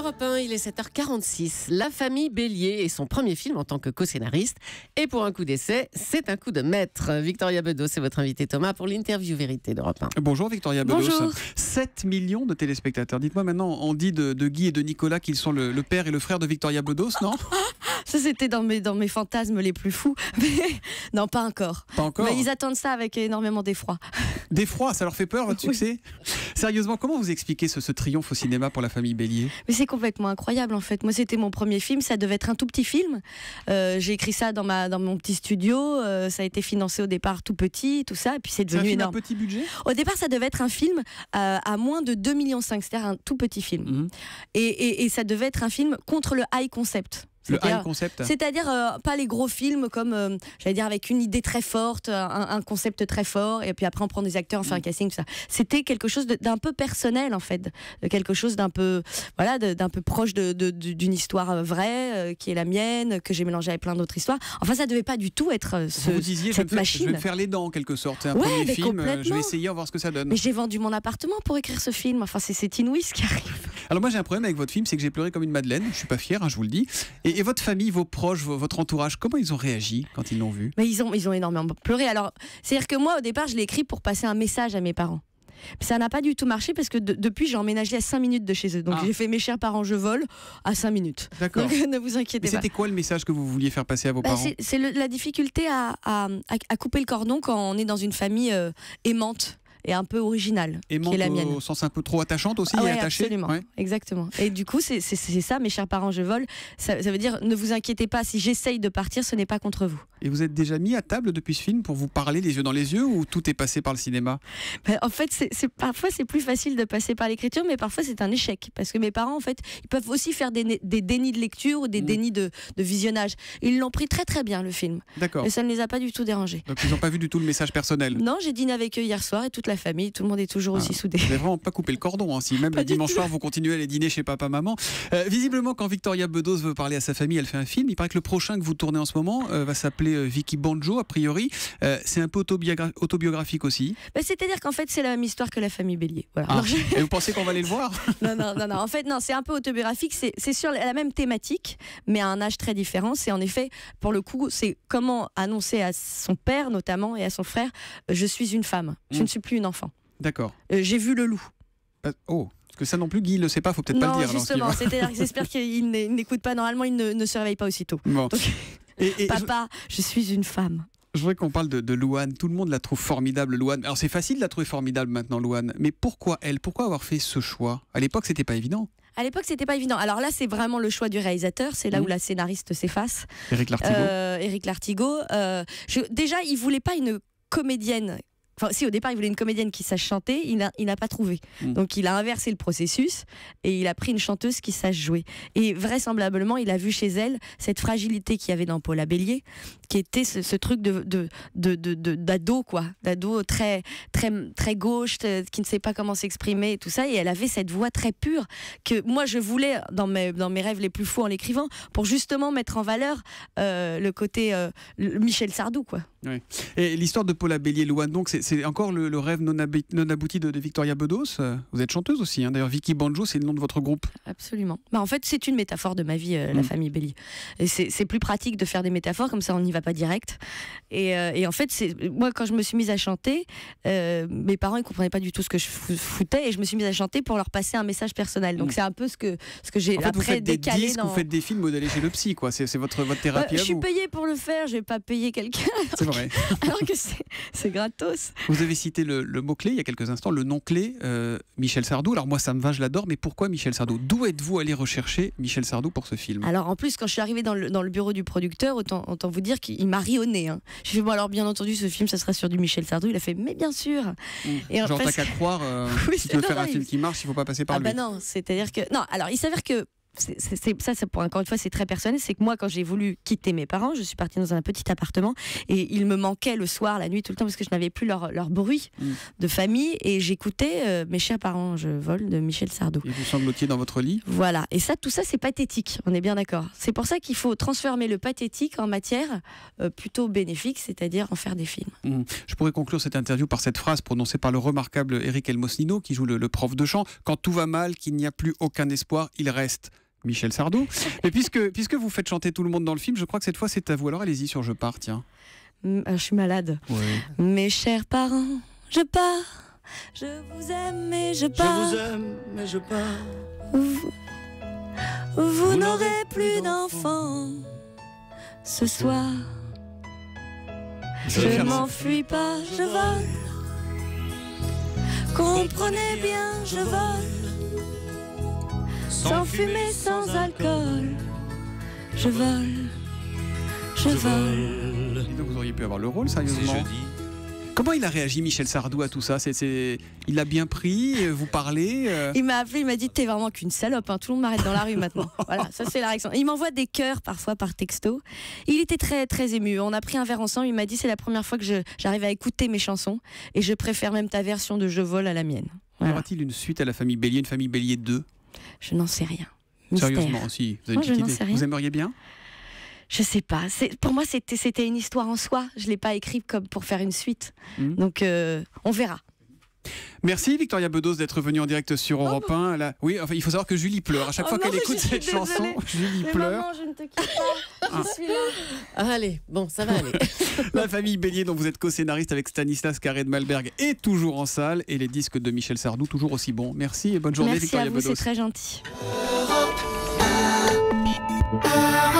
Europe 1, il est 7h46. La famille Bélier est son premier film en tant que co-scénariste. Et pour un coup d'essai, c'est un coup de maître. Victoria Bedos est votre invitée, Thomas, pour l'interview vérité d'Europe 1. Bonjour Victoria Bedos. Bonjour. 7 millions de téléspectateurs. Dites-moi maintenant, on dit de Guy et de Nicolas qu'ils sont le père et le frère de Victoria Bedos, non? Ça, c'était dans mes fantasmes les plus fous. Mais non, pas encore. Pas encore. Mais ils attendent ça avec énormément d'effroi. D'effroi, ça leur fait peur votre succès? Sérieusement, comment vous expliquez ce triomphe au cinéma pour la famille Bélier? Mais c'est complètement incroyable en fait. Moi, c'était mon premier film, ça devait être un tout petit film. J'ai écrit ça dans mon petit studio. Ça a été financé au départ tout petit, tout ça, et puis c'est devenu énorme. Un petit budget? Au départ, ça devait être un film à moins de 2,5 millions, c'est-à-dire un tout petit film. Mmh. Et ça devait être un film contre le high concept. Le high concept. C'est-à-dire pas les gros films comme, j'allais dire, avec une idée très forte, un concept très fort, et puis après on prend des acteurs, on fait un casting, tout ça. C'était quelque chose d'un peu personnel en fait, quelque chose d'un peu, voilà, d'un peu proche d'une histoire vraie, qui est la mienne, que j'ai mélangée avec plein d'autres histoires. Enfin, ça devait pas du tout être vous disiez, cette machine. Je vais me faire les dents en quelque sorte. C'est un premier film, je vais essayer, on va voir ce que ça donne. Mais j'ai vendu mon appartement pour écrire ce film. Enfin, c'est inouï ce qui arrive. Alors moi j'ai un problème avec votre film, c'est que j'ai pleuré comme une madeleine. Je suis pas fier, je vous le dis. Et votre famille, vos proches, votre entourage, comment ils ont réagi quand ils l'ont vu? Mais ils ont énormément pleuré. Alors, c'est-à-dire que moi, au départ, je l'ai écrit pour passer un message à mes parents. Ça n'a pas du tout marché parce que depuis, j'ai emménagé à 5 minutes de chez eux. Donc j'ai fait mes chers parents, je vole à 5 minutes. D'accord. Donc ne vous inquiétez pas. C'était quoi le message que vous vouliez faire passer à vos parents? C'est la difficulté à couper le cordon quand on est dans une famille aimante et un peu originale, qui est la mienne. Au sens un peu trop attachante aussi, et attachée. Absolument, exactement. Et du coup, c'est ça, mes chers parents, je vole. Ça veut dire, ne vous inquiétez pas, si j'essaye de partir, ce n'est pas contre vous. Et vous êtes déjà mis à table depuis ce film pour vous parler les yeux dans les yeux, ou tout est passé par le cinéma? En fait, parfois c'est plus facile de passer par l'écriture, mais parfois c'est un échec. Parce que mes parents, en fait, ils peuvent aussi faire des dénis de lecture ou des dénis de visionnage. Ils l'ont pris très très bien, le film. D'accord. Et ça ne les a pas du tout dérangés. Donc ils n'ont pas vu du tout le message personnel? Non, j'ai dîné avec eux hier soir et toute la famille, tout le monde est toujours aussi soudé. Vous n'avez vraiment pas coupé le cordon, hein, si même le dimanche soir vous continuez à aller dîner chez papa-maman. Visiblement, quand Victoria Bedos veut parler à sa famille, elle fait un film. Il paraît que le prochain que vous tournez en ce moment va s'appeler Vicky Banjo, a priori. C'est un peu autobiographique aussi. C'est-à-dire qu'en fait, c'est la même histoire que la famille Bélier. Voilà. Ah. Et vous pensez qu'on va aller le voir? Non. En fait, non, c'est un peu autobiographique. C'est sur la même thématique, mais à un âge très différent. C'est en effet, pour le coup, c'est comment annoncer à son père, notamment, et à son frère, je suis une femme. Je ne suis plus une enfant. D'accord. J'ai vu le loup. Oh, parce que ça non plus, Guy ne le sait pas, faut peut-être pas le dire. Non, justement, c'est-à-dire que j'espère qu'il n'écoute pas. Normalement, il ne se réveille pas aussitôt. Bon. Donc, papa, je suis une femme. Je voudrais qu'on parle de Louane. Tout le monde la trouve formidable, Louane. Alors c'est facile de la trouver formidable maintenant, Louane. Mais pourquoi elle? Pourquoi avoir fait ce choix? À l'époque, c'était pas évident. À l'époque, c'était pas évident. Alors là, c'est vraiment le choix du réalisateur. C'est là où la scénariste s'efface. Éric Lartigot. Éric Lartigot. Déjà, il voulait pas une comédienne. Enfin, si au départ il voulait une comédienne qui sache chanter, il n'a pas trouvé. Donc il a inversé le processus et il a pris une chanteuse qui sache jouer. Et vraisemblablement, il a vu chez elle cette fragilité qu'il y avait dans Paula Bélier, qui était ce truc d'ado, quoi, d'ado très gauche, qui ne sait pas comment s'exprimer et tout ça. Et elle avait cette voix très pure que moi je voulais dans mes rêves les plus fous en l'écrivant, pour justement mettre en valeur le côté Michel Sardou, quoi. Oui. Et l'histoire de Paula Bélier, Louane, donc c'est encore le rêve non abouti de Victoria Bedos. Vous êtes chanteuse aussi, hein. D'ailleurs Vicky Banjo, c'est le nom de votre groupe. Absolument. En fait, c'est une métaphore de ma vie, la famille Bélier. Et c'est plus pratique de faire des métaphores, comme ça on n'y va pas direct. Et en fait, moi quand je me suis mise à chanter, mes parents ils comprenaient pas du tout ce que je foutais, et je me suis mise à chanter pour leur passer un message personnel. Donc c'est un peu ce que j'ai après décalé. Vous faites des films modélés chez le psy, quoi. C'est votre thérapie à vous. Je suis payée pour le faire, je vais pas payer quelqu'un. C'est vrai. Alors que c'est gratos. Vous avez cité le mot-clé il y a quelques instants, le nom-clé, Michel Sardou. Alors moi ça me va, je l'adore, mais pourquoi Michel Sardou? D'où êtes-vous allé rechercher Michel Sardou pour ce film? Alors en plus, quand je suis arrivée dans le bureau du producteur, autant vous dire qu'il m'a ri au nez. Hein. J'ai fait, bon alors bien entendu, ce film, ça sera sur du Michel Sardou. Il a fait, mais bien sûr. Et genre t'as qu'à croire, si tu veux faire un film qui marche, il ne faut pas passer par lui. Non, c'est-à-dire que... Non, alors il s'avère que pour encore une fois, c'est très personnel. C'est que moi, quand j'ai voulu quitter mes parents, je suis partie dans un petit appartement et il me manquait le soir, la nuit, tout le temps, parce que je n'avais plus leur bruit de famille et j'écoutais Mes chers parents, je vole de Michel Sardou. Et vous sanglotiez dans votre lit. Voilà. Et tout ça, c'est pathétique. On est bien d'accord. C'est pour ça qu'il faut transformer le pathétique en matière plutôt bénéfique, c'est-à-dire en faire des films. Je pourrais conclure cette interview par cette phrase prononcée par le remarquable Eric Elmosnino, qui joue le prof de chant. Quand tout va mal, qu'il n'y a plus aucun espoir, il reste Michel Sardou. Et puisque vous faites chanter tout le monde dans le film, je crois que cette fois c'est à vous. Alors allez-y sur Je pars, tiens. Je suis malade. Ouais. Mes chers parents, je pars. Je vous aime et je pars. Je vous aime et je pars. Vous n'aurez plus d'enfants ce soir. Je m'enfuis pas, je vole. Comprenez bien, je vole. Sans fumée, sans alcool. Je vole. Je vole. Et donc vous auriez pu avoir le rôle, sérieusement. C'est jeudi. Comment il a réagi, Michel Sardou, à tout ça? Il l'a bien pris, vous parlez Il m'a appelé, il m'a dit t'es vraiment qu'une salope, hein. Tout le monde m'arrête dans la rue maintenant. Voilà, ça c'est la réaction. Il m'envoie des cœurs parfois par texto. Il était très très ému. On a pris un verre ensemble. Il m'a dit c'est la première fois que j'arrive à écouter mes chansons et je préfère même ta version de Je vole à la mienne. Voilà. Y aura-t-il une suite à La Famille Bélier, une Famille Bélier 2? Je n'en sais rien. Mystère. Sérieusement aussi, vous avez Moi, une petite je n'en idée. sais rien. Vous aimeriez bien? Je sais pas. Pour moi, c'était une histoire en soi. Je l'ai pas écrite comme pour faire une suite. Donc, on verra. Merci Victoria Bedos d'être venue en direct sur Europe 1. Là, oui, enfin, il faut savoir que Julie pleure. À chaque fois qu'elle écoute cette chanson, Julie pleure. Maman, je ne te quitte pas. Je suis là. Allez, bon, ça va aller. La Famille Bélier, dont vous êtes co-scénariste avec Stanislas Carré de Malberg, est toujours en salle. Et les disques de Michel Sardou, toujours aussi bons. Merci et bonne journée, Merci Victoria à vous, Bedos. c'est très gentil. Europe 1.